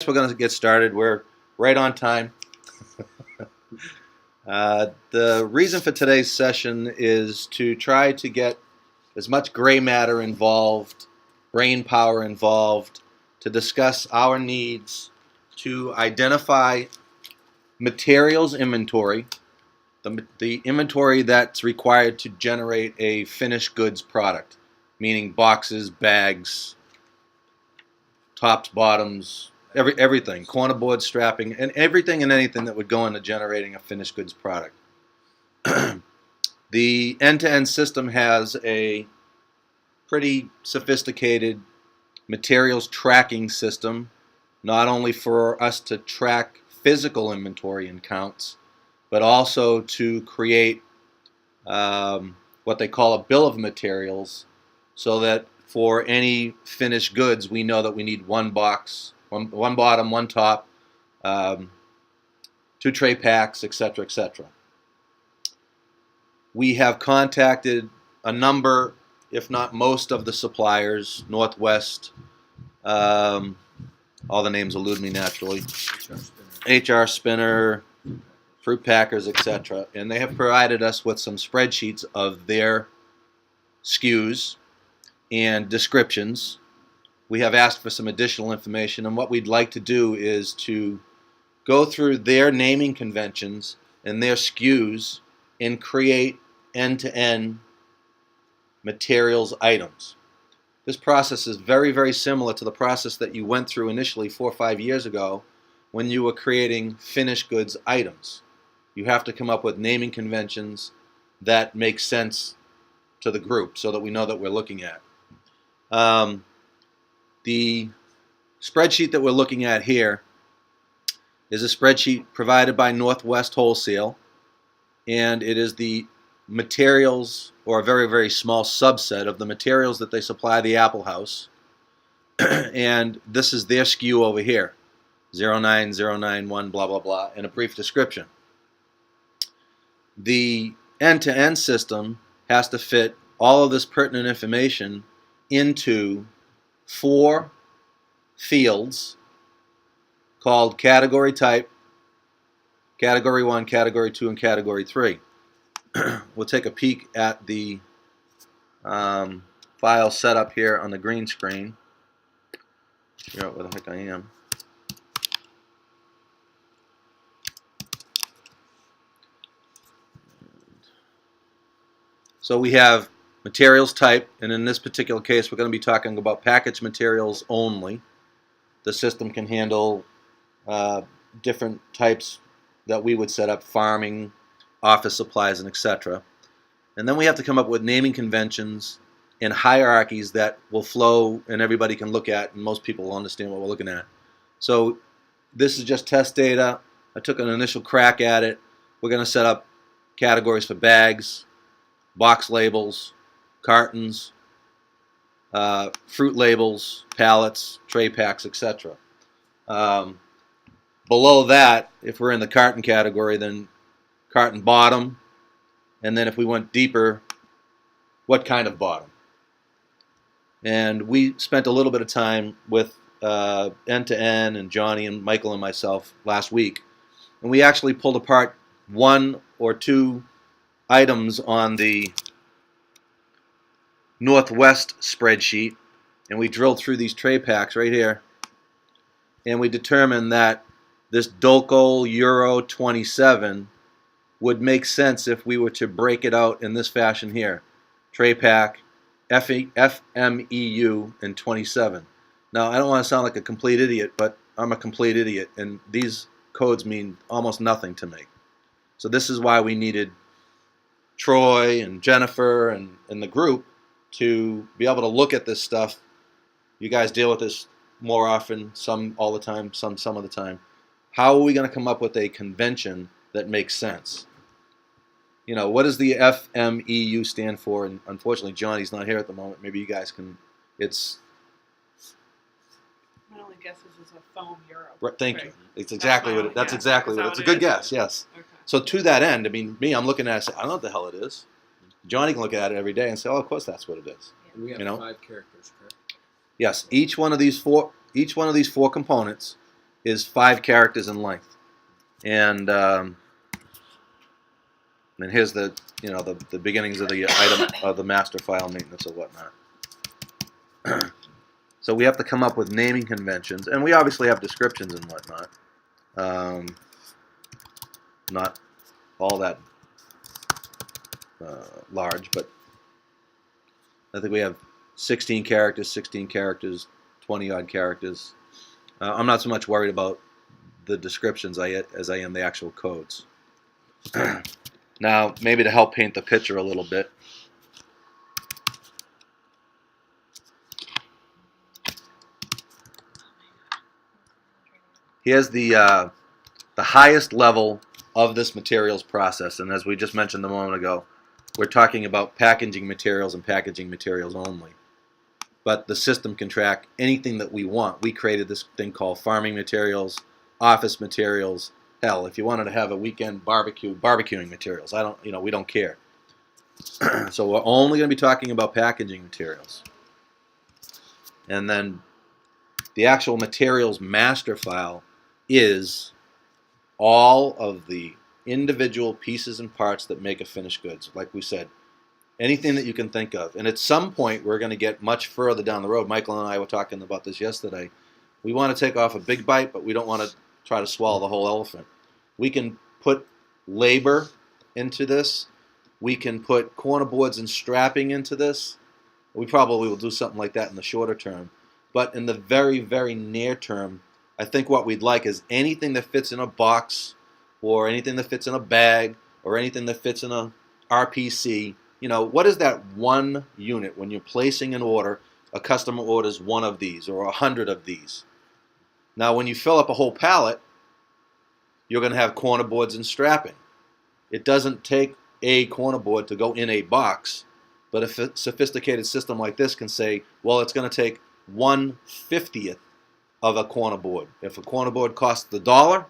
we're going to get started. We're right on time. The reason for today's session is to try to get as much gray matter involved, brain power involved, to discuss our needs to identify materials inventory, the inventory that's required to generate a finished goods product, meaning boxes, bags, tops, bottoms, everything, corner board strapping, and everything and anything that would go into generating a finished goods product. The end-to-end system has a pretty sophisticated materials tracking system, not only for us to track physical inventory and counts, but also to create what they call a bill of materials, so that for any finished goods, we know that we need one box, one bottom, one top, 2 tray packs, etc., etc. We have contacted a number, if not most, of the suppliers, Northwest, all the names elude me naturally, HR Spinner, Fruit Packers, etc., and they have provided us with some spreadsheets of their SKUs and descriptions. We have asked for some additional information, and what we'd like to do is to go through their naming conventions and their SKUs and create end-to-end materials items. This process is very, very similar to the process that you went through initially 4 or 5 years ago when you were creating finished goods items. You have to come up with naming conventions that make sense to the group so that we know that we're looking at. The spreadsheet that we're looking at here is a spreadsheet provided by Northwest Wholesale, and it is the materials, or a very, very small subset of the materials that they supply the Apple House. And this is their SKU over here, 09091 blah blah blah, and a brief description. The end-to-end system has to fit all of this pertinent information into 4 fields called category type, category 1, category 2, and category 3. We'll take a peek at the file set up here on the green screen. Figure out where the heck I am. So we have materials type, and in this particular case, we're going to be talking about packaged materials only. The system can handle different types that we would set up, farming, office supplies, and etc. And then we have to come up with naming conventions and hierarchies that will flow and everybody can look at, and most people will understand what we're looking at. So this is just test data. I took an initial crack at it. We're going to set up categories for bags, box labels, cartons, fruit labels, pallets, tray packs, etc. Below that, if we're in the carton category, then carton bottom, and then if we went deeper, what kind of bottom? And we spent a little bit of time with end-to-end and Johnny and Michael and myself last week, and we actually pulled apart 1 or 2 items on the Northwest spreadsheet, and we drilled through these tray packs right here, and we determined that this Dolco Euro 27 would make sense if we were to break it out in this fashion here. Tray pack, FMEU, and 27. Now, I don't want to sound like a complete idiot, but I'm a complete idiot, and these codes mean almost nothing to me. So this is why we needed Troy and Jennifer and the group to be able to look at this stuff. You guys deal with this more often, some all the time, some of the time. How are we going to come up with a convention that makes sense? You know, what does the FMEU stand for? And unfortunately, Johnny's not here at the moment. Maybe you guys can. It's. My only guess is a foam euro. Right, thank you. It's exactly what. That's exactly what. It's a good guess. Yes. Okay. So to that end, I mean, I'm looking at it and say, I don't know what the hell it is. Johnny can look at it every day and say, oh, of course that's what it is. And we have 5 characters, correct? Yes. Each one of these four components is 5 characters in length, and here's the the beginnings of the item of the master file maintenance or whatnot. So we have to come up with naming conventions, and we obviously have descriptions and whatnot. Not all that large, but I think we have 16 characters, 20 odd characters. I'm not so much worried about the descriptions as I am the actual codes. Now, maybe to help paint the picture a little bit, here's the highest level of this materials process, and as we just mentioned a moment ago, we're talking about packaging materials and packaging materials only. But the system can track anything that we want. We created this thing called farming materials, office materials. Hell, if you wanted to have a weekend barbecuing materials. We don't care. So we're only going to be talking about packaging materials. And then the actual materials master file is all of the individual pieces and parts that make a finished goods. Like we said, anything that you can think of. And at some point, we're going to get much further down the road. Michael and I were talking about this yesterday. We want to take off a big bite, but we don't want to try to swallow the whole elephant. We can put labor into this. We can put corner boards and strapping into this. We probably will do something like that in the shorter term. But in the very, very near term, I think what we'd like is anything that fits in a box or anything that fits in a bag or anything that fits in a RPC. What is that one unit when you're placing an order, a customer orders one of these or 100 of these? Now, when you fill up a whole pallet, you're going to have corner boards and strapping. It doesn't take a corner board to go in a box, but a sophisticated system like this can say, well, it's going to take 1/50th of a corner board. If a corner board costs $1,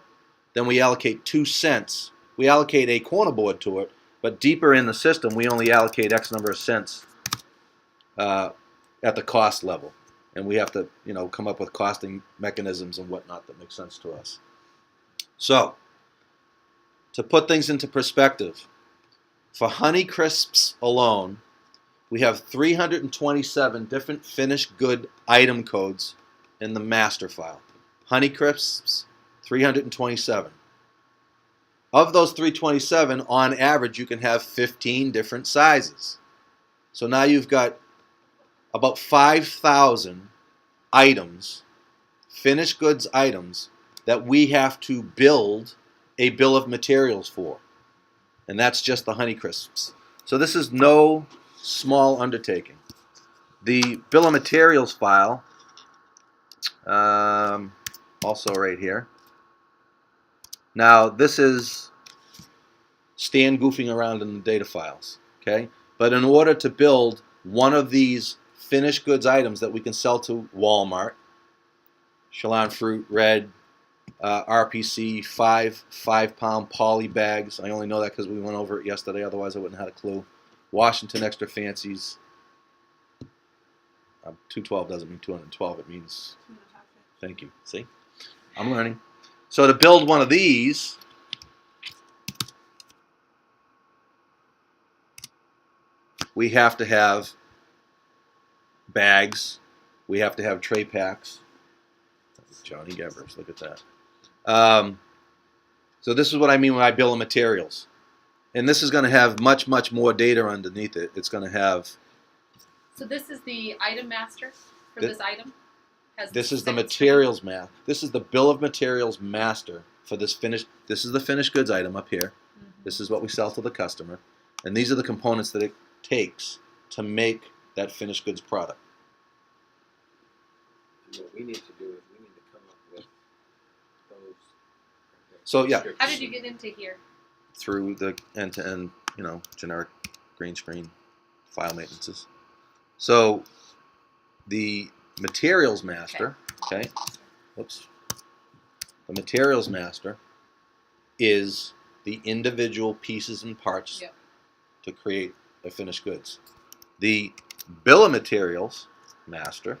then we allocate 2 cents. We allocate a corner board to it, but deeper in the system, we only allocate X number of cents at the cost level. And we have to, come up with costing mechanisms and whatnot that make sense to us. So, to put things into perspective, for Honeycrisps alone, we have 327 different finished good item codes in the master file. Honeycrisps, 327. Of those 327, on average, you can have 15 different sizes. So now you've got about 5,000 items, finished goods items, that we have to build a bill of materials for. And that's just the Honeycrisps. So this is no small undertaking. The bill of materials file, also right here. Now, this is Stan goofing around in the data files, okay? But in order to build one of these finished goods items that we can sell to Walmart, Chelan Fruit, Red, RPC, 5-pound poly bags. I only know that because we went over it yesterday, otherwise I wouldn't have had a clue. Washington Extra Fancies. 212 doesn't mean 212, it means... Thank you. See? I'm learning. So to build one of these, we have to have bags. We have to have tray packs. Johnny Gevers, look at that. So this is what I mean when I bill of materials. And this is going to have much, much more data underneath it. It's going to have... So this is the item master for this item? This is the materials math. This is the bill of materials master for this finished. This is the finished goods item up here. Mm-hmm. This is what we sell to the customer. And these are the components that it takes to make that finished goods product. And what we need to do is we need to come up with those. So yeah. How did you get into here? Through the end-to-end, generic green screen file maintenances. So the materials master, okay, whoops. The materials master is the individual pieces and parts to create a finished goods. The bill of materials master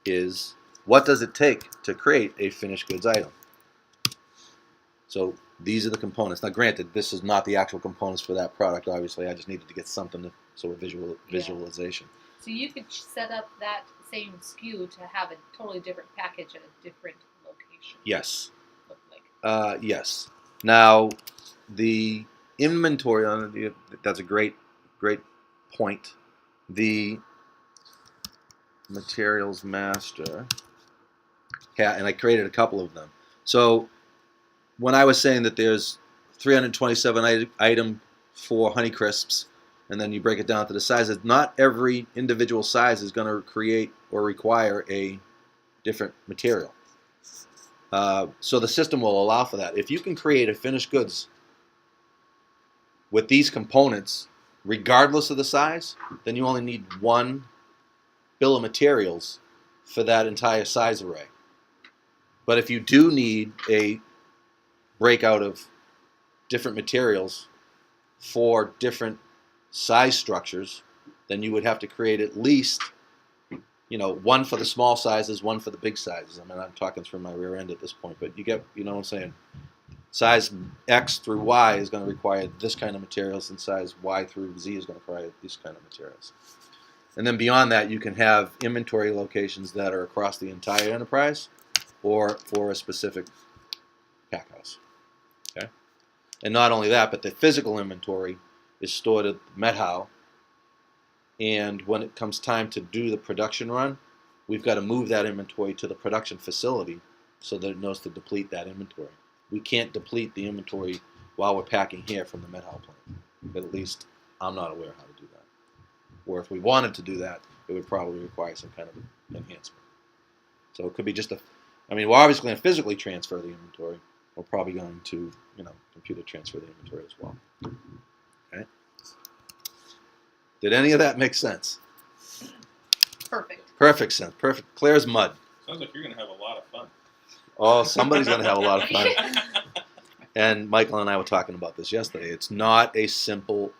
is what does it take to create a finished goods item? So these are the components. Now, granted, this is not the actual components for that product. Obviously, I just needed to get something to, so a visualization. So you could set up that same SKU to have a totally different package at a different location. Yes. Look like. Yes. Now, the inventory on it, that's a great point. The materials master, and I created a couple of them. So when I was saying that there's 327 item for Honeycrisps, and then you break it down to the sizes, not every individual size is going to create or require a different material. So the system will allow for that. If you can create a finished goods with these components, regardless of the size, then you only need one bill of materials for that entire size array. But if you do need a breakout of different materials for different size structures, then you would have to create at least, one for the small sizes, one for the big sizes. I mean, I'm talking through my rear end at this point, but you know what I'm saying? Size X through Y is going to require this kind of materials, and size Y through Z is going to require these kind of materials. And then beyond that, you can have inventory locations that are across the entire enterprise or for a specific pack house. Okay? And not only that, but the physical inventory is stored at MetHow. And when it comes time to do the production run, we've got to move that inventory to the production facility so that it knows to deplete that inventory. We can't deplete the inventory while we're packing here from the MetHow plant. But at least I'm not aware how to do that. Or if we wanted to do that, it would probably require some kind of enhancement. So it could be just we're obviously going to physically transfer the inventory. We're probably going to, computer transfer the inventory as well. Okay? Did any of that make sense? Perfect. Perfect sense. Perfect. Clear as mud. Sounds like you're going to have a lot of fun. Oh, somebody's going to have a lot of fun. And Michael and I were talking about this yesterday. It's not a simple...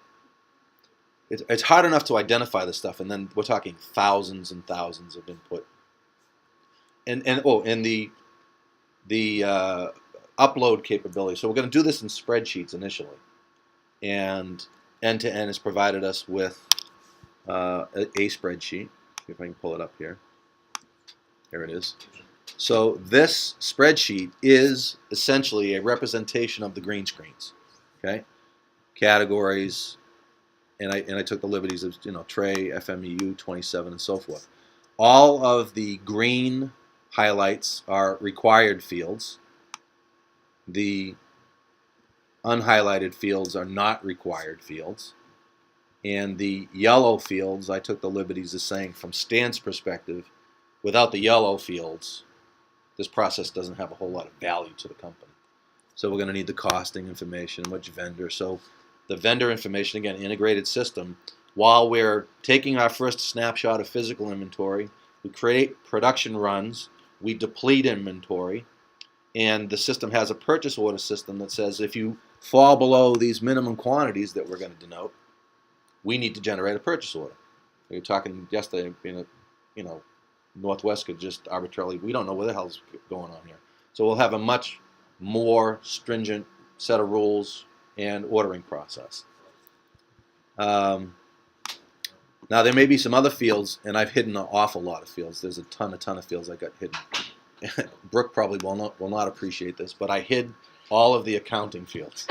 It's hard enough to identify this stuff, and then we're talking thousands and thousands of input. And the upload capability. So we're going to do this in spreadsheets initially, and end-to-end has provided us with a spreadsheet. See if I can pull it up here. Here it is. So this spreadsheet is essentially a representation of the green screens. Okay, categories. And I took the liberties of, tray, FMEU, 27, and so forth. All of the green highlights are required fields. The unhighlighted fields are not required fields. And the yellow fields, I took the liberties of saying from Stan's perspective, without the yellow fields, this process doesn't have a whole lot of value to the company. So we're going to need the costing information, which vendor. So the vendor information, again, integrated system. While we're taking our first snapshot of physical inventory, we create production runs, we deplete inventory, and the system has a purchase order system that says if you fall below these minimum quantities that we're going to denote, we need to generate a purchase order. We were talking yesterday, Northwest could just arbitrarily, we don't know what the hell's going on here. So we'll have a much more stringent set of rules and ordering process. Now there may be some other fields, and I've hidden an awful lot of fields. There's a ton of fields I got hidden. Brooke probably will not appreciate this, but I hid all of the accounting fields.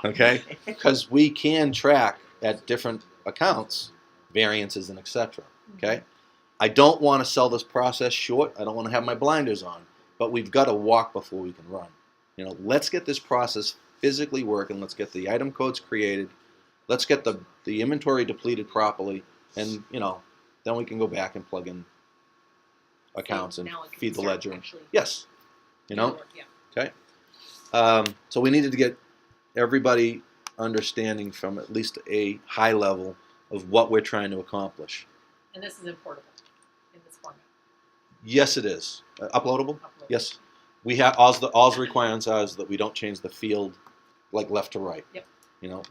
Okay, because we can track at different accounts variances and etc. Okay, I don't want to sell this process short. I don't want to have my blinders on, but we've got to walk before we can run. Let's get this process physically working. Let's get the item codes created. Let's get the inventory depleted properly, and then we can go back and plug in accounts and feed the ledger. Yes, Yeah. Okay. So we needed to get everybody understanding from at least a high level of what we're trying to accomplish. And this is importable in this format. Yes, it is. Uploadable? Yes. We have all the requirements are is that we don't change the field like left to right. Yep.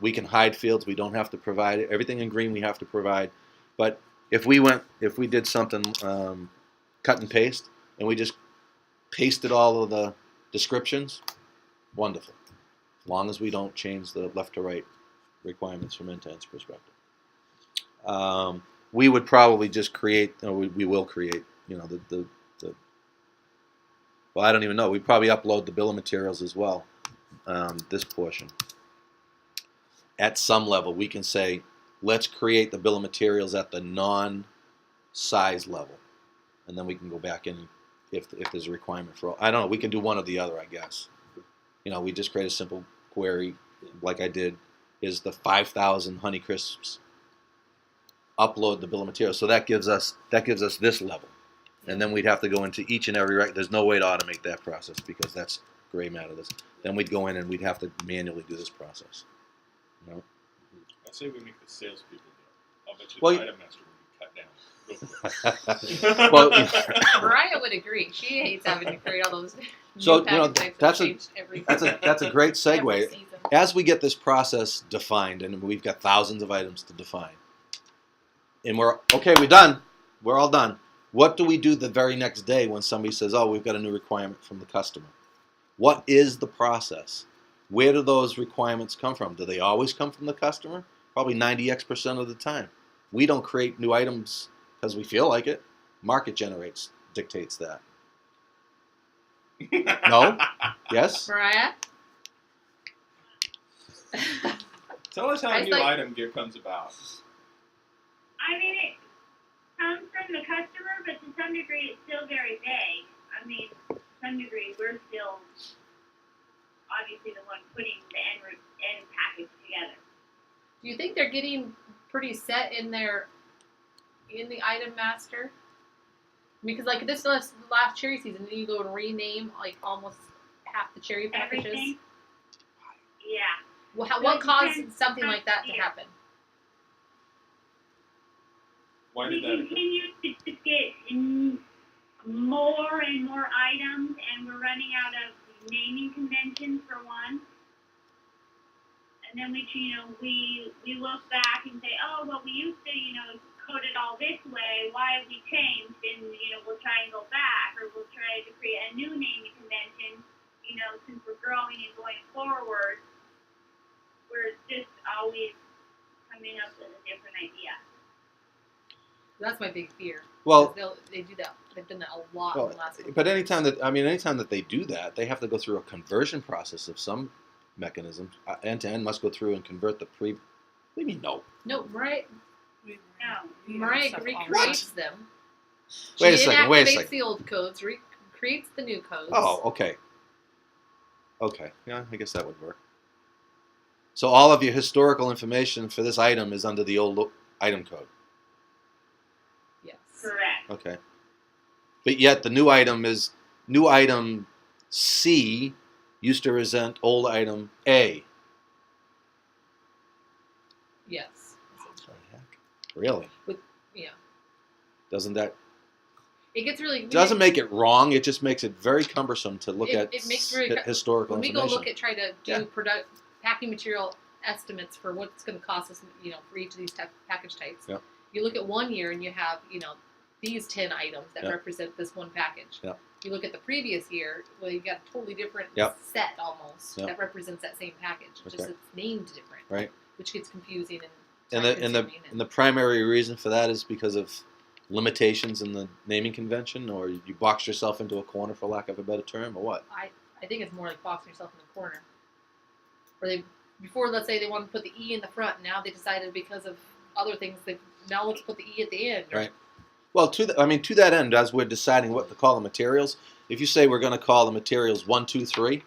We can hide fields. We don't have to provide everything in green. We have to provide, but if we did something cut and paste, and we just pasted all of the descriptions, wonderful. As long as we don't change the left to right requirements from end-to-end perspective. We would probably just create, or we will create, the well, I don't even know. We'd probably upload the bill of materials as well, this portion. At some level, we can say, let's create the bill of materials at the non-size level. And then we can go back in if there's a requirement for, I don't know, we can do one or the other, I guess. We just create a simple query, like I did, is the 5,000 Honeycrisps, upload the bill of materials. So that gives us this level. And then we'd have to go into each and every, there's no way to automate that process because that's gray matter. Then we'd go in and we'd have to manually do this process. I say we make the salespeople do it. I'll bet you Well, the item master would be cut down. Well, Miryia would agree. She hates having to create all those So, new package types that's a- changed every that's a great every segue. season. As we get this process defined, and we've got thousands of items to define, and we're done. We're all done. What do we do the very next day when somebody says, "Oh, we've got a new requirement from the customer"? What is the process? Where do those requirements come from? Do they always come from the customer? Probably 90% of the time. We don't create new items because we feel like it. Market dictates that. No? Yes? Miryia? Tell us how I a new thought- item comes about. I mean, it comes from the customer, but to some degree, it's still very vague. I mean, to some degree, we're still obviously the one putting the end package together. Do you think they're getting pretty set in the item master? Because like this last cherry season, then you go and rename like almost half the cherry packages. Everything. Yeah. Well, So what it caused depends something on like that to the year. happen? Why We did that occur? continue to get more and more items, and we're running out of naming conventions for one. And then we look back and say, oh, well, we used to, code it all this way. Why have we changed? And, we'll try and go back, or we'll try to create a new naming convention, since we're growing and going forward. We're just always coming up with a different idea. That's my big fear. Well, 'Cause they do that. They've done that a lot well, in the last couple but of anytime that they do that, they have to go through a conversion process of some mechanism. End to end must go through and convert the pre. What do you mean no? No, Miryia No. Stuff recreates them. Wait a She second, wait a inactivates second. the old codes, creates the new codes. Oh, okay. Okay, yeah, I guess that would work. So all of your historical information for this item is under the old item code. Yes. Correct. Okay. But yet the new item C used to represent old item A. Yes. Really? Yeah. Doesn't that It gets really. doesn't make it wrong? It just makes it very cumbersome to look at It makes very historical when we go information. look at try to do Yeah. packing material estimates for what's going to cost us, for each of these package types. Yeah. You look at one year and you have, these 10 items that Yeah. represent this one package. Yeah. You look at the previous year, well, you got a totally different Yeah. set almost Yeah. that represents that same package. Just Okay. it's named different, Right. which gets confusing and And the primary reason for that is because of limitations in the naming convention, or you boxed yourself into a corner, for lack of a better term, or what? I think it's more like boxing yourself in the corner. Or before, let's say they wanted to put the E in the front, now they decided because of other things that now let's put the E at the end. Right. Well, to that end, as we're deciding what to call the materials, if you say we're going to call the materials 1, 2, 3,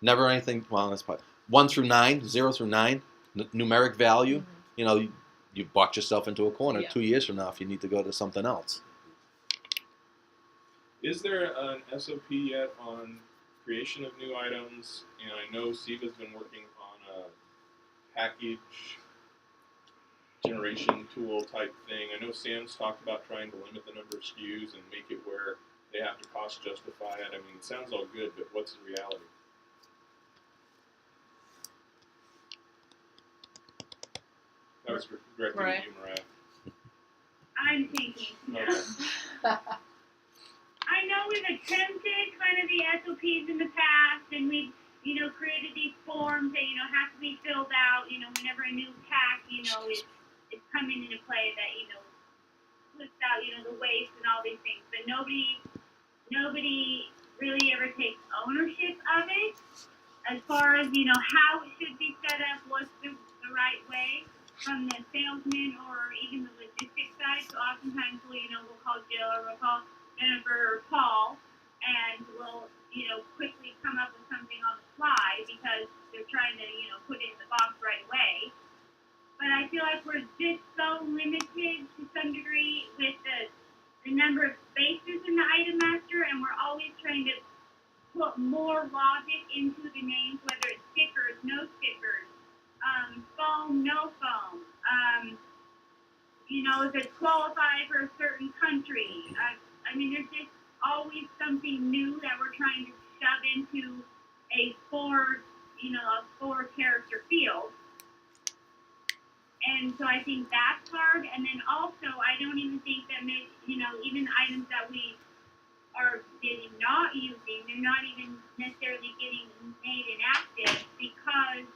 never anything. Well, that's probably 1 through 9, 0 through 9, numeric value. Mhm. You box yourself into a corner. Yeah. 2 years from now, if you need to go to something else. Is there an SOP yet on creation of new items? And I know Siva's been working on a package generation tool type thing. I know Sam's talked about trying to limit the number of SKUs and make it where they have to cost justify it. I mean, it sounds all good, but what's the reality? That was directed Right. at you, Miryia. I'm thinking. Okay. I know we've attempted kind of the SOPs in the past, and we've, created these forms that, have to be filled out, whenever a new pack, is coming into play that, puts out, the waste and all these things. But nobody really ever takes ownership of it as far as, how it should be set up, what's the right way from the salesman or even the logistics side. So oftentimes we'll call Jill or we'll call Jennifer or Paul, and we'll, quickly come up with something on the fly because they're trying to, put it in the box right away. But I feel like we're just so limited to some degree with the number of spaces in the item master, and we're always trying to put more logic into the names, whether it's stickers, no stickers, foam, no foam, if it's qualified for a certain country. I mean, there's just always something new that we're trying to shove into a four character field. And so I think that's hard. And then also, I don't even think that even items that we are not using, they're not even necessarily getting made inactive because,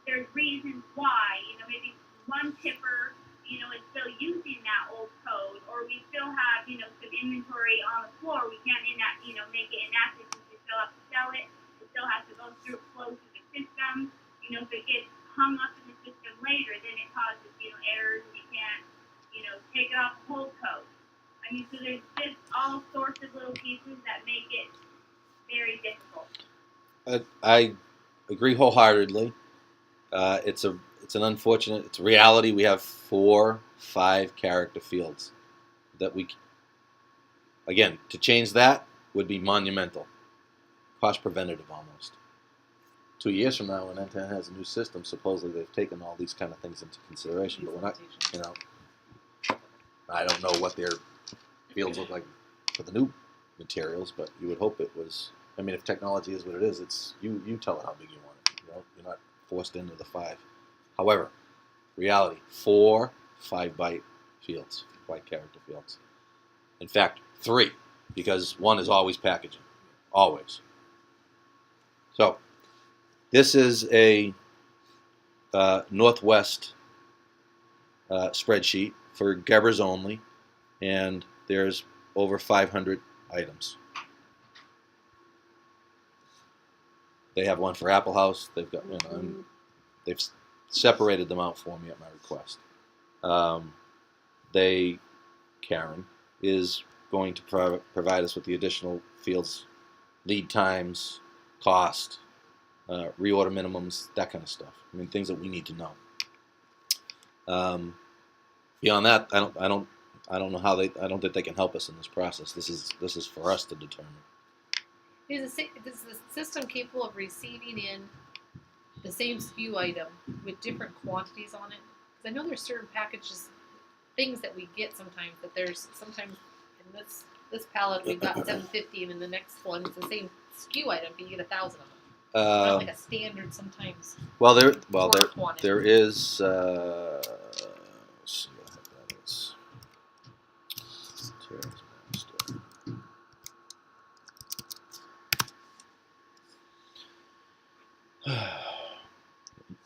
there's reasons why. Maybe one tipper, is still using that old code, or we still have, some inventory on the floor. We can't make it inactive because we still have to sell it. It still has to flow through the system. If it gets hung up in the system later, then it causes, errors, and you can't, take it off the whole code. I mean, so there's just all sorts of little pieces that make it very difficult. I agree wholeheartedly. It's an unfortunate. It's a reality. We have 4, 5 character fields that again, to change that would be monumental, cost preventative almost. 2 years from now, when N10 has a new system, supposedly they've taken all these kind of things into consideration. But we're not, I don't know what their fields look like for the new materials, but you would hope it was. I mean, if technology is what it is, it's you tell it how big you want it. You're not forced into the 5. However, reality: 4 5-byte fields, byte character fields. In fact, 3, because 1 is always packaging, always. So, this is a Northwest spreadsheet for Gebbers only, and there's over 500 items. They have one for Apple House. They've got, they've separated them out for me at my request. Karen, is going to provide us with the additional fields, lead times, cost, reorder minimums, that kind of stuff. I mean, things that we need to know. Beyond that, I don't know how I don't think they can help us in this process. This is for us to determine. Is the system capable of receiving in the same SKU item with different quantities on it? Because I know there's certain packages, things that we get sometimes, that there's sometimes in this pallet we've got 750, and in the next one it's the same SKU item, but you get 1,000 of them. Not like a standard sometimes. There is. Let's see what that is.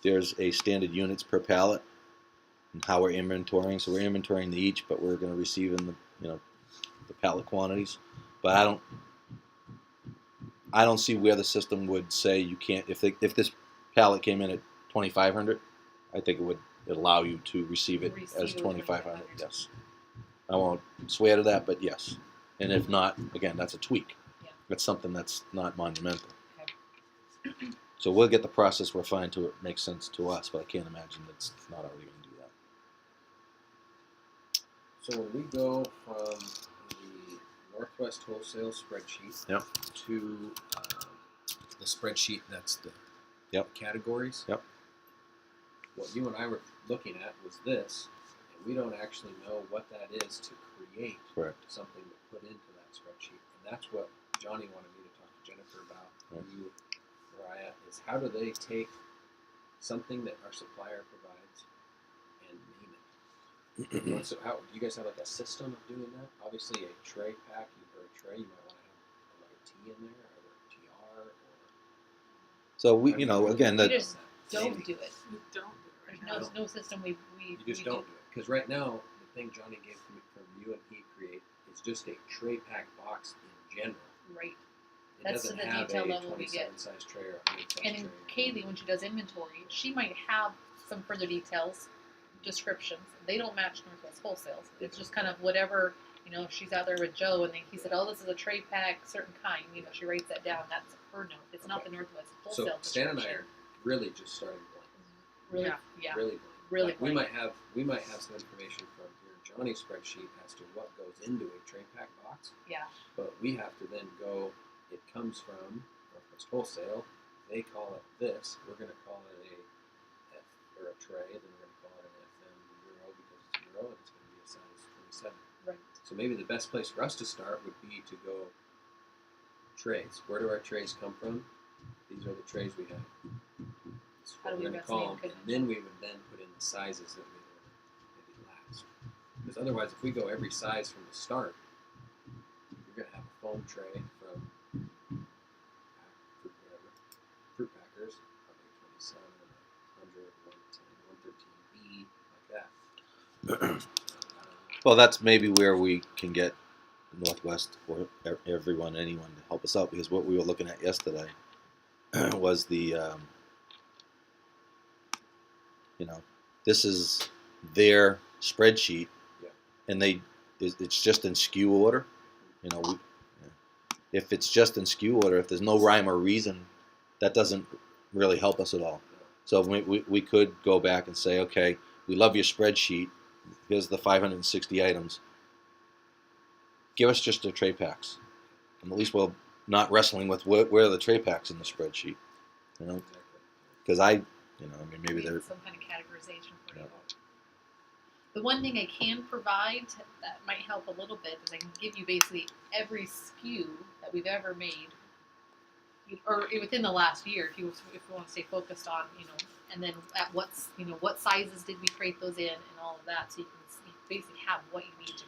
There's a standard units per pallet and how we're inventorying. So we're inventorying the each, but we're going to receive in the the pallet quantities. But I don't see where the system would say you can't. If this pallet came in at 2,500, I think it would allow you to receive it as 2,500. Yes, I won't swear to that, but yes. And if not, again, that's a tweak. Yeah. That's something that's not monumental. Okay. So we'll get the process refined to it makes sense to us, but I can't imagine it's not already going to do that. So when we go from the Northwest Wholesale spreadsheet to the spreadsheet that's the categories, what you and I were looking at was this, and we don't actually know what that is to create something to put into that spreadsheet. And that's what Johnny wanted me to talk to Jennifer about. You, Miryia, is how do they take something that our supplier provides and name it? So how do you guys have like a system of doing that? Obviously, a tray pack, you tray, you might want to have a letter T in there, or a TR, or So we, again, We that just don't do it. We don't do it right There's now. no system we you just do. don't do it. Because right now, the thing Johnny gave from you and he create is just a tray pack box in general. Right. It That's doesn't to the have detail a level we get. 27 size tray or 100 size And tray. Kaylee, when she does inventory, she might have some further details, descriptions. They don't match Northwest Wholesale's. It's just kind of whatever, if she's out there with Joe and then he said, oh, this is a tray pack, certain kind, she writes that down. That's her note. It's not the Northwest So Wholesale Stan and I description. are really just starting blank. Really, Yeah. yeah. Really blank. Really Like, we blank. might have some information from your Johnny's spreadsheet as to what goes into a tray pack box, Yeah. but we have to then go. It comes from Northwest Wholesale. They call it this. We're going to call it a F or a tray. Then we're going to call it an FM Euro because it's Euro and it's going to be a size 27. Right. So maybe the best place for us to start would be to go trays. Where do our trays come from? These are the trays we have. That's How what do we we're going to best call name them, and convention? then we would then put in the sizes that we order maybe last. Because otherwise, if we go every size from the start, you're going to have a foam tray from fruit packers, probably 27, 100, 110, 113B, like that. well, that's maybe where we can get Northwest or anyone to help us out, because what we were looking at yesterday was the this is their spreadsheet, Yeah. and it's just in SKU order. If it's just in SKU order, if there's no rhyme or reason, that doesn't really help us at all. So we could go back and say, okay, we love your spreadsheet. Here's the 560 items. Give us just the tray packs, and at least we're not wrestling with where are the tray packs in the spreadsheet. Because maybe they're some kind of categorization for you. Yeah. The one thing I can provide that might help a little bit is I can give you basically every SKU that we've ever made, or within the last year, if you want to stay focused on, and then at what sizes did we create those in, and all of that, so you can basically have what you need to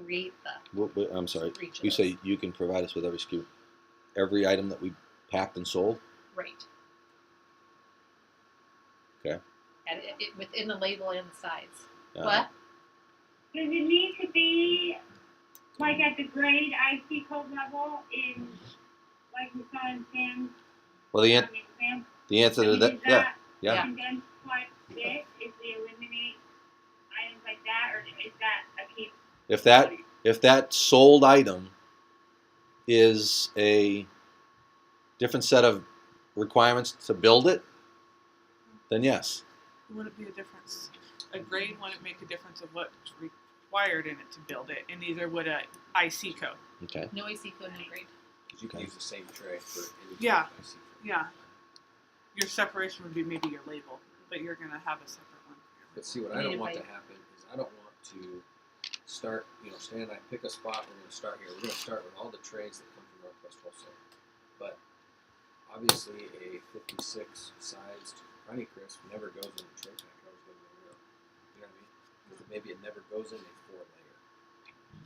create the. I'm sorry. for each of You those. say you can provide us with every SKU, every item that we packed and sold. Right. Okay. And it within the label and the size. Uh, What? Does it need to be like at the grade IC code level in, like we saw in Sam's Well, the example? answer to that, Is yeah. Yeah. condensed quite a bit if we eliminate items like that, or is that a key? If that sold item is a different set of requirements to build it, then yes. Would it be a difference? A grade wouldn't make a difference of what's required in it to build it, and neither would a IC code. Okay. No AC code, no grade. Because you can use the same tray for any Yeah. type of IC. Yeah. Your separation would be maybe your label, but you're going to have a separate one. But see, what I don't want to happen is I don't want to start, Stan and I pick a spot, we're going to start here. We're going to start with all the trays that come from Northwest Wholesale. But obviously a 56 sized Honey Crisp never goes in a tray pack. It always goes in a real. You know what I mean? Because maybe it never goes in a 4-layer.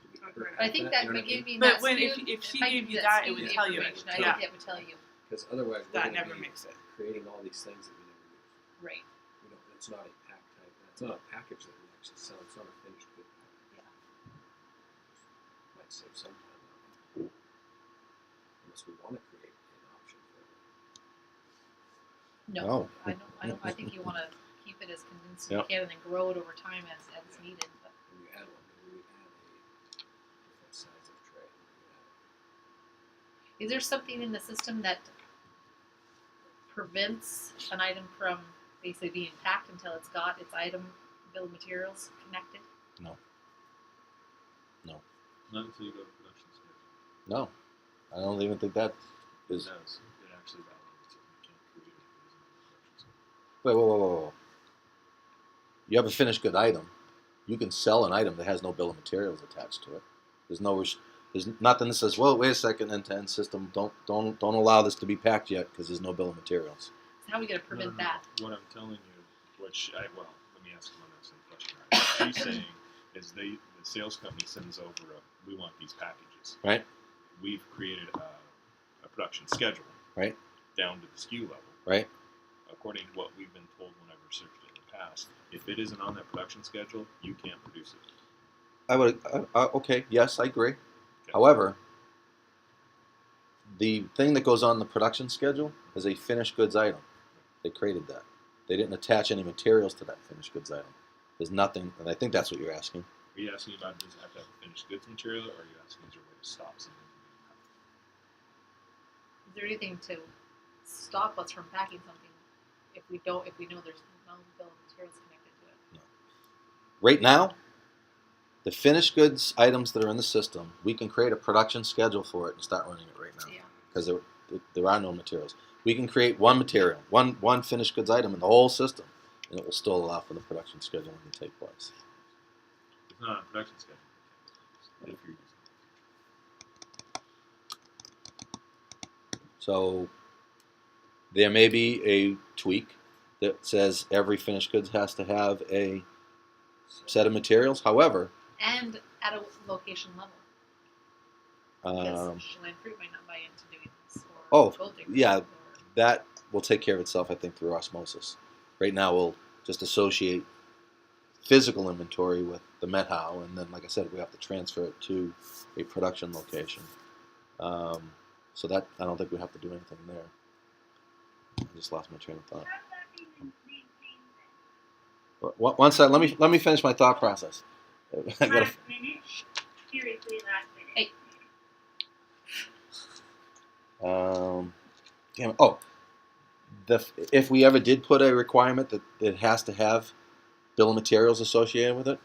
Do we ever have I think that you know would what I give mean? me But that when SKU, if she I gave give you that that, it SKU would tell you it. information. I Yeah. think that would tell you. Because otherwise we're That going to never be makes it. creating all these things that we never use. Right. It's not a pack type. It's not a package that we actually sell. It's not a finished good package. Yeah. Might save some time on it. Unless we want to create an option for it. No. I think you want to keep it as condensed as Yep. you can and then grow it over time as needed. But When you add one, maybe we add a different size of tray. is there something in the system that prevents an item from basically being packed until it's got its item bill of materials connected? Not until you go to production schedule. No, I don't even think that is. It does. It actually validates it. You can't create it if it isn't in the production schedule. Wait. You have a finished good item. You can sell an item that has no bill of materials attached to it. There's nothing that says, well, wait a second, end-to-end system, don't allow this to be packed yet because there's no bill of materials. So how are we going to prevent No. that? What I'm telling you, let me ask one of some question. What she's saying is the sales company sends over we want these packages. Right. we've created a production schedule, Right. down to the SKU level, Right. according to what we've been told when I've researched it in the past. If it isn't on that production schedule, you can't produce it. I would. Okay. Yes, I agree. However, the thing that goes on the production schedule is a finished goods item. They created that. They didn't attach any materials to that finished goods item. There's nothing, and I think that's what you're asking. Are you asking about does it have to have a finished goods material, or are you asking is there a way to stop something from Is there anything to stop us from packing something if we know there's no bill of materials connected to it? Right now, the finished goods items that are in the system, we can create a production schedule for it and start running it right now. Yeah. Because there are no materials. We can create one material, one finished goods item in the whole system, and it will still allow for the production scheduling to take place. It's not on a production schedule. If you're using So there may be a tweak that says every finished goods has to have a set of materials. However, And at a location level. Because um, Chelan Fruit might not buy into doing this. Or Oh, Gold Digger, yeah. or- that will take care of itself, I think, through osmosis. Right now, we'll just associate physical inventory with the Met-How, and then, like I said, we have to transfer it to a production location. So that I don't think we have to do anything there. I just lost my train of thought. How's that being maintained then? But once let me finish my thought process. I gotta, Last minute? Seriously, last minute. Hey. damn it. Oh, if we ever did put a requirement that it has to have bill of materials associated with it,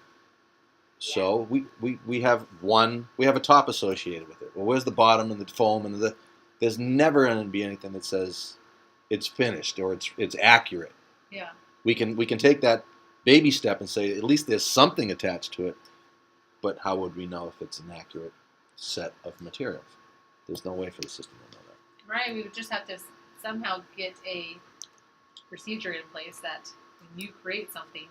so we have a top associated with it. Well, where's the bottom and the foam and there's never going to be anything that says it's finished or it's accurate. Yeah. We can take that baby step and say at least there's something attached to it, but how would we know if it's an accurate set of materials? There's no way for the system to know that. Right, we would just have to somehow get a procedure in place that when you create something,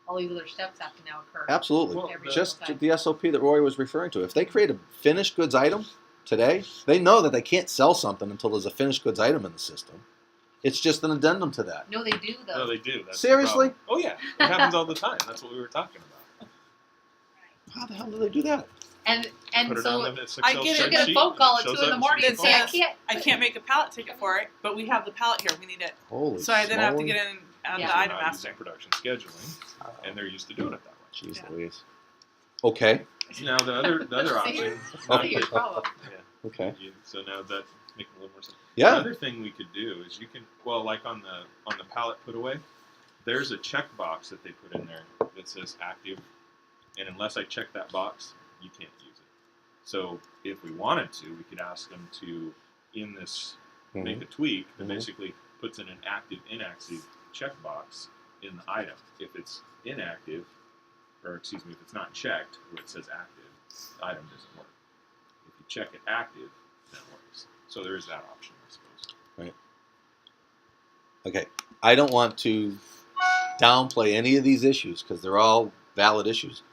all these other steps have to now occur. Absolutely. Well, every Just single time. the SOP that Roy was referring to. If they create a finished goods item today, they know that they can't sell something until there's a finished goods item in the system. It's just an addendum to that. No, they do though. No, they do. That's Seriously? the problem. Oh yeah, it happens all the time. That's what we were talking about. How the hell do they do that? and Put it so on the Excel I get it. she'll get a spreadsheet, phone call and at it 2 in shows the up, morning and and she's say, I says- can't. I can't make a pallet ticket for it, but we have the pallet here. We need it. Holy So I then have to smoly. get in on Yeah. the They're item not master. using production scheduling, and they're used to doing it that way. Jeez Yeah. Louise. Okay. Now the other See? option. That's a huge problem. Okay. So now that's making a little more sense. Yeah. Another thing we could do is you can like on the pallet put away, there's a checkbox that they put in there that says active, and unless I check that box, you can't use it. So if we wanted to, we could ask them to in this make a tweak that basically puts in an active inactive checkbox in the item. If it's inactive, or excuse me, if it's not checked where it says active, the item doesn't work. If you check it active, then it works. So there is that option, I suppose. Right. Okay. I don't want to downplay any of these issues because they're all valid issues.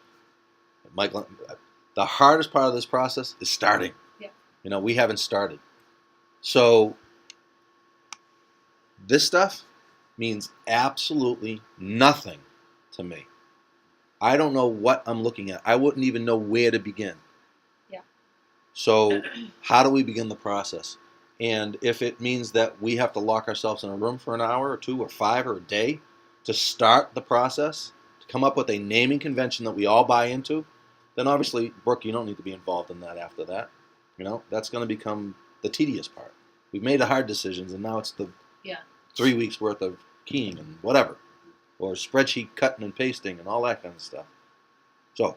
Michael, the hardest part of this process is starting. Yeah. You know, we haven't started. So this stuff means absolutely nothing to me. I don't know what I'm looking at. I wouldn't even know where to begin. Yeah. So how do we begin the process? And if it means that we have to lock ourselves in a room for an hour or 2 or 5 or a day to start the process, to come up with a naming convention that we all buy into, then obviously, Brooke, you don't need to be involved in that after that. You know, that's going to become the tedious part. We've made the hard decisions, and now it's the 3 weeks worth of keying and whatever, or spreadsheet cutting and pasting and all that kind of stuff. So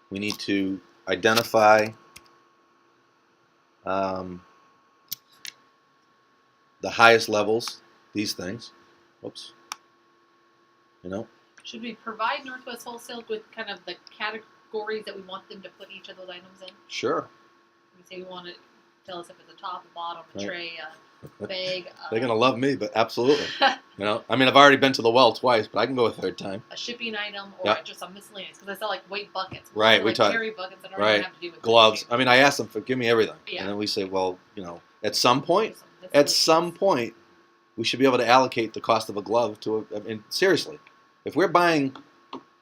we need to identify the highest levels, these things. Whoops. You know, Should we provide Northwest Wholesale with kind of the categories that we want them to put each of those items in? sure. We say we want it tell us if it's a top, a bottom, a Right. tray, a bag, They're gonna love me, but absolutely. You know, I mean, I've already been to the well twice, but I can go a third time. a shipping item, or Yep. just a miscellaneous. Because I saw like weight buckets. Right, Those are we like talked- cherry buckets that don't right. even have to do with Gloves. cooking. I mean, I asked them for give me everything, Yeah. and then we say, well, you know, at some point, Some at miscellaneous. some point, we should be able to allocate the cost of a glove to. I mean, seriously, if we're buying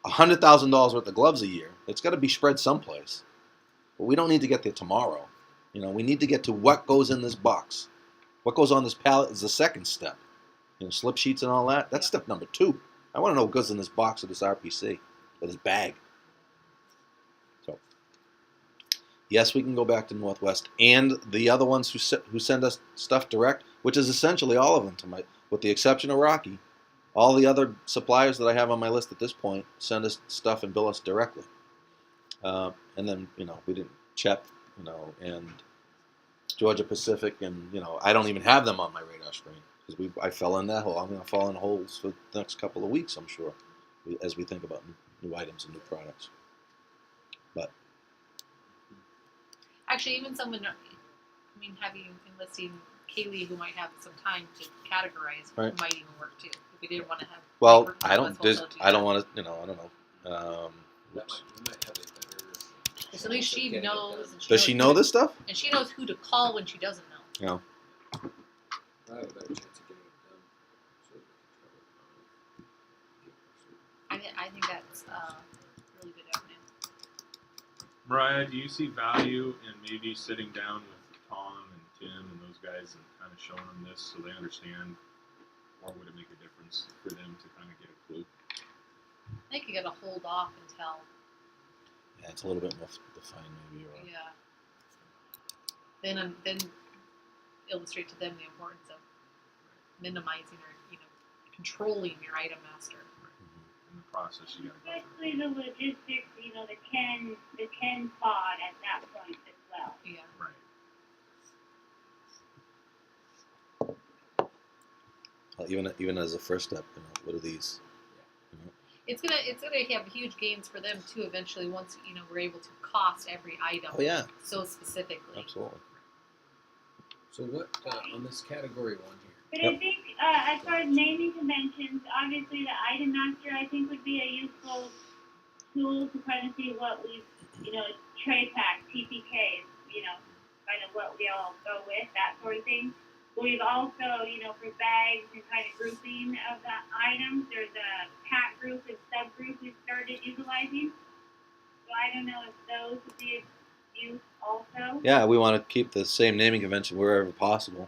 $100,000 worth of gloves a year, it's got to be spread someplace. But we don't need to get there tomorrow. You know, we need to get to what goes in this box. What goes on this pallet is the second step. You know, slip sheets and all that. That's Yeah. step number 2. I want to know what goes in this box or this RPC or this bag. So, yes, we can go back to Northwest and the other ones who send us stuff direct, which is essentially all of them, with the exception of Rocky. All the other suppliers that I have on my list at this point send us stuff and bill us directly. And then, you know, we didn't check, you know, and Georgia Pacific, and, you know, I don't even have them on my radar screen because I fell in that hole. I'm going to fall in holes for the next couple of weeks, I'm sure, as we think about new items and new products. But Actually, even someone, I mean, having enlisting Kaylee, who might have some time to categorize, Right. might even work too. If we didn't want to have. well, like, I don't that. want to, you know, I don't know. We might have a better. Because at least chance of she getting it knows. done. And Does she knows know who to- this stuff? And she knows who to call when she doesn't know. You know, I have a better chance of getting it done. So we can try to, I think that's really good avenue. Mariah, do you see value in maybe sitting down with Tom and Tim and those guys and kind of showing them this so they understand, or would it make a difference for them to kind of get a clue? I think you got to hold off until, yeah, it's a little bit more defined, maybe. Or, yeah. Then illustrate to them the importance of minimizing or controlling your item master. In the process, you got to go through. Especially the logistics, the Ken pod at that point as well. Yeah. Right. even as a first step, you know, what are these? You know? It's gonna have huge gains for them too. Eventually, once we're able to cost every item. Oh yeah, So specifically. absolutely. So what on this category 1 here? But Yep. I think as far as naming conventions, obviously the item master I think would be a useful tool to kind of see what we, tray pack, TPKs, kind of what we all go with, that sort of thing. But we've also, for bags and kind of grouping of the items, there's a pack group and subgroup we've started utilizing. So I don't know if those would be of use also. Yeah, we want to keep the same naming convention wherever possible.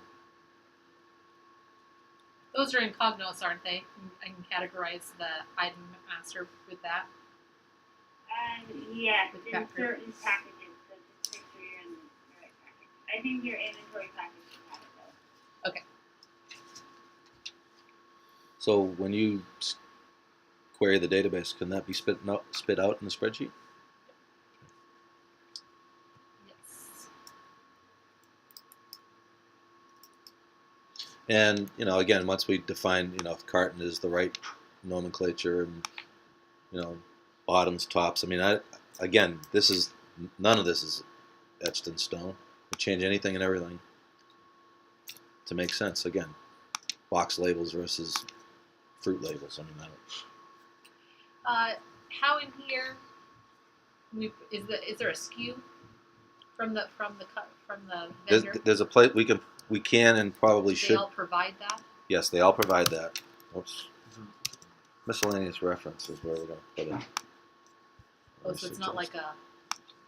Those are in Cognos, aren't they? I can categorize the item master with that. Yes, With in pack group. certain packages. So just make sure you're in the right package. I think your inventory package should have it though. Okay. So when you query the database, can that be spit out in the spreadsheet? Yes. And again, once we define, if carton is the right nomenclature, and bottoms, tops. I mean, none of this is etched in stone. We change anything and everything to make sense. Again, box labels versus fruit labels. I mean, How in here? Is there a SKU from the vendor? there's a place we can and probably They should. all provide that. Yes, they all provide that. Oops. Miscellaneous reference is where we're going to put it. Oh, so it's not like a.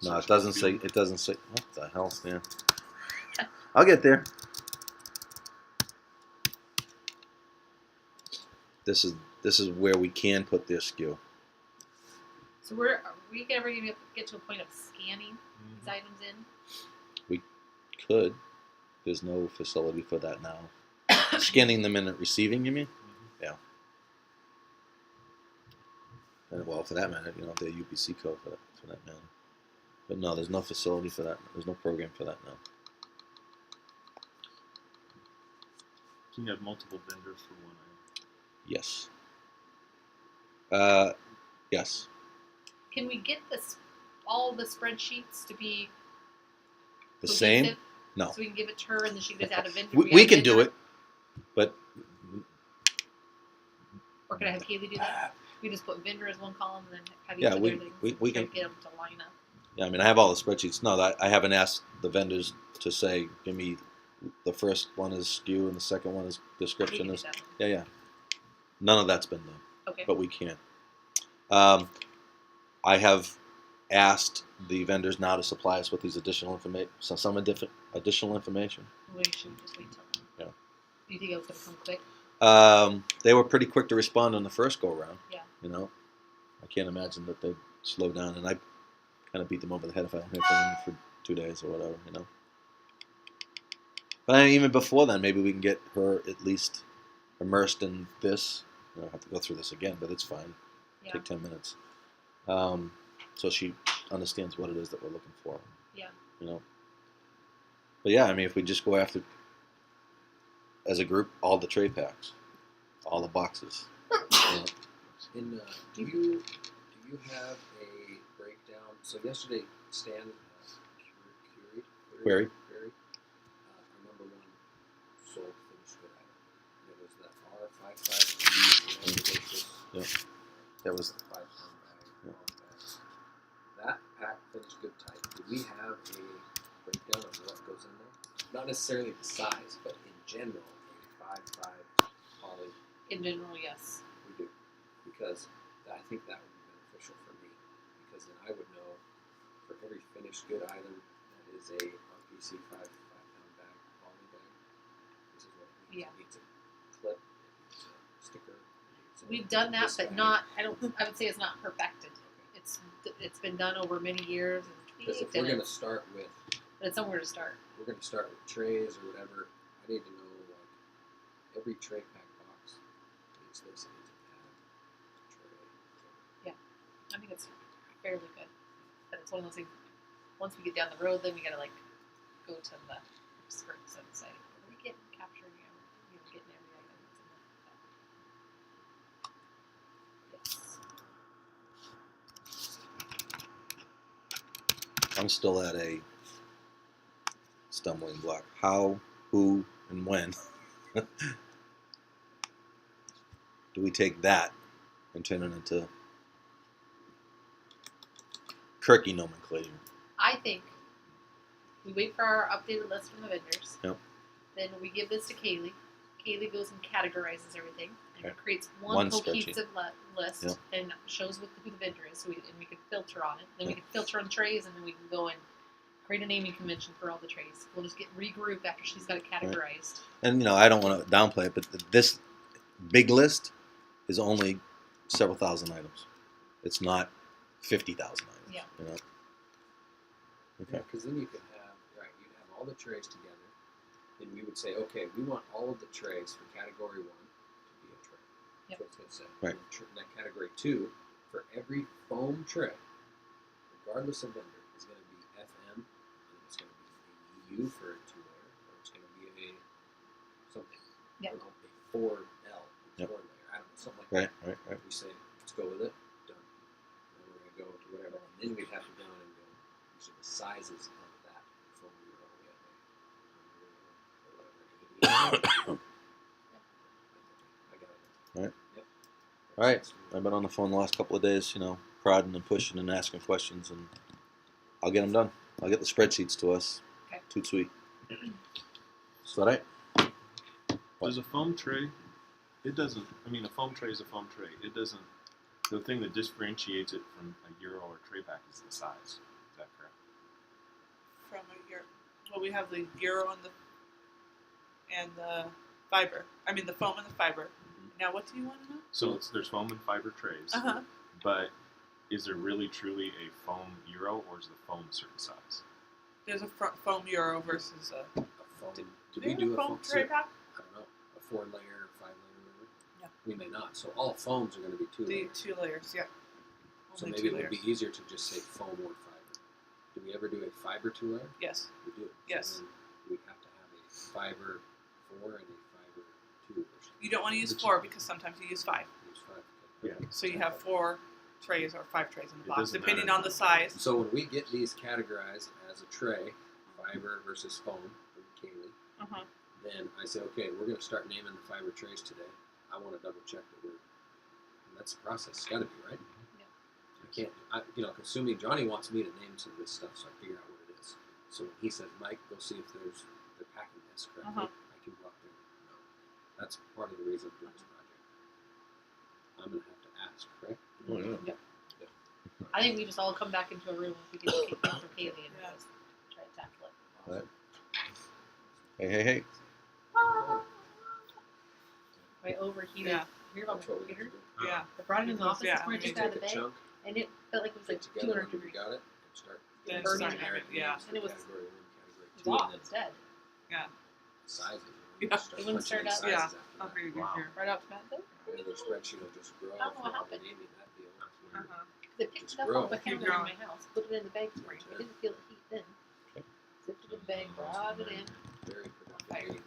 No, it doesn't say. It doesn't say. What the hell, Stan? I'll get there. This is where we can put their SKU. So are we ever going to get to a point of scanning these items in? Could. There's no facility for that now. Scanning them in and receiving, you mean? Yeah. And, well, for that matter, the UPC code for that matter. But no, there's no facility for that. There's no program for that now. Can you have multiple vendors for one item? Yes. Yes. Can we get all the spreadsheets to be The cohesive? same? No. So we can give it to her, and then she can just add a vendor. We can do it, but Or can I have Kaylee do that? We just put vendor as one column, and then have you Yeah, put we- their things we- and we try can- to get them to line up. yeah, I mean, I have all the spreadsheets. No, I haven't asked the vendors to say, give me the first one is SKU and the second one is We description. can do Is that. yeah. None of that's been done, Okay. but we can. I have asked the vendors now to supply us with these additional information, some additional information. We should just wait till. Yeah. Do you think it was gonna come quick? They were pretty quick to respond on the first go round. Yeah. You know, I can't imagine that they'd slow down, and I kind of beat them over the head if I don't hear from them for 2 days or whatever. You know. But even before then, maybe we can get her at least immersed in this. I don't have to go through this again, but it's fine. Yeah. Take 10 minutes. So she understands what it is that we're looking for. Yeah. You know. But yeah, I mean, if we just go after, as a group, all the tray packs, all the boxes. You know. Do you have a breakdown? So yesterday, Stan Queried. our number one sold finished good item. And it was that R553 Yeah. That was 5-pound bag. Yeah. long bag. That pack finished good tight. Do we have a breakdown of what goes in there? Not necessarily the size, but in general, a 5.5 poly. In general, yes. We do, because I think that would be beneficial for me, because then I would know for every finished good item that is a RPC 5-pound bag, poly bag, this is what it needs. Yeah. It needs a clip, it needs a sticker. It needs a We've done that, this but bag. not. I would say it's not perfected. It's been done over many years and Because if tweaked, we're and going to start with, but it's somewhere to start. we're going to start with trays or whatever, I need to know like every tray pack box needs this, it needs a pad, tray. I think it's fairly good, but it's one of those things. Once we get down the road, then we gotta like go to the scripts and say, "Are we getting capturing getting every item that's in there." Yes. I'm still at a stumbling block. How, who, and when do we take that and turn it into Kirky nomenclature? I think we wait for our updated list from the vendors. Yep. Then we give this to Kaylee. Kaylee goes and categorizes everything and Okay. creates One one spreadsheet. cohesive list Yep. and shows who the vendor is. So we can filter on it. Then we can filter on trays, and then we can go and create a naming convention for all the trays. We'll just get regroup after she's got it categorized. And you know, I don't want to downplay it, but this big list is only several thousand items. It's not 50,000 items. Yeah. You know. Yeah, Okay. because then you could have, right, you'd have all the trays together, and we would say, okay, we want all of the trays for category 1 to be a tray. Yep. That's what it's going to say. Right. And then category 2, for every foam tray, regardless of vendor, is going to be FM, and it's going to be a EU for a 2-layer, or it's going to be a something. Yep. I don't know, a 4L, Yep. 4-layer, I don't know, something like that. Right. We say, let's go with it, done. Then we're going to go to whatever. And then we'd have to go in and go, these are the sizes of that foam euro. We have a or whatever, 80. I got it. Right. Yep. All right. I've been on the phone the last couple of days, you know, prodding and pushing and asking questions, and I'll get them done. I'll get the spreadsheets to us. Okay. Too sweet. Is that right? Does a foam tray? It doesn't. I mean, a foam tray is a foam tray. It doesn't. The thing that differentiates it from a euro or tray pack is the size. Is that correct? From a euro. Well, we have the euro and the fiber. I mean, the foam and the fiber. Now, what do you want to know? So there's foam and fiber trays. Uh-huh. But is there really truly a foam euro, or is the foam a certain size? There's a foam euro versus a. A foam. Do Do we we have do a a foam foam tray pack? I don't know. A 4-layer, 5-layer, whatever. Yeah. We may not. So all foams are going to be 2 The layers. 2 layers, yeah. So Only maybe 2 it would layers. be easier to just say foam or fiber. Do we ever do a fiber 2-layer? Yes. We do. Yes. So then we'd have to have a fiber 4 and a fiber 2 or something. You don't want to use Which- 4 because sometimes you use 5. Use 5. Yeah. Okay. So you have 4 trays or 5 trays in the It box, doesn't depending matter. on the size. So when we get these categorized as a tray, fiber versus foam from Kaylee. Uh-huh. Then I say, okay, we're going to start naming the fiber trays today. I want to double check that we're. And that's the process. It's got to be right. Yeah. I can't. Consuming. Johnny wants me to name some of this stuff, so I figure out what it is. So when he says, Mike, go see if they're packing this correctly. I can go out there. No, that's part of the reason I'm doing this project. I'm going to have to ask, right? Oh, yeah. I think we just all come back into a room if we can kick things for Kaylee and Yeah. just try to tackle it. Right. Hey. I overheated. Yeah. Hear about That's my what we computer? have to do. Yeah. I brought it in the office Yeah, this morning, we just need out of the Take a bag, chunk, and it felt like it was get like together 200 when we degrees. got it, and start Then burning start everything. naming, yeah. And it was- category 1, category It 2, was and off. then It's dead. sizes. Yeah. Start It wouldn't punching in start up. sizes Yeah. I'll after bring that. it here. Right out to Matt. And the spreadsheet will just grow. I don't know what from all the happened. naming that deal. Uh-huh. They picked Just it up grow. off the Keep counter in growing. my house, put it in the bag for me. I didn't feel the heat then. Zipped it in the bag, brought it in. Very productive Fire. meeting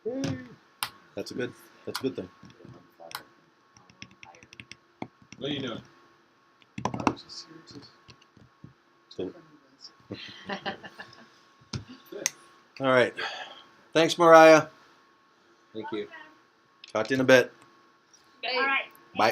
for me. That's a good thing. What are you doing? So, all right. Thanks, Miryia. Thank you. Okay. Talk to you in a bit. Okay. All right.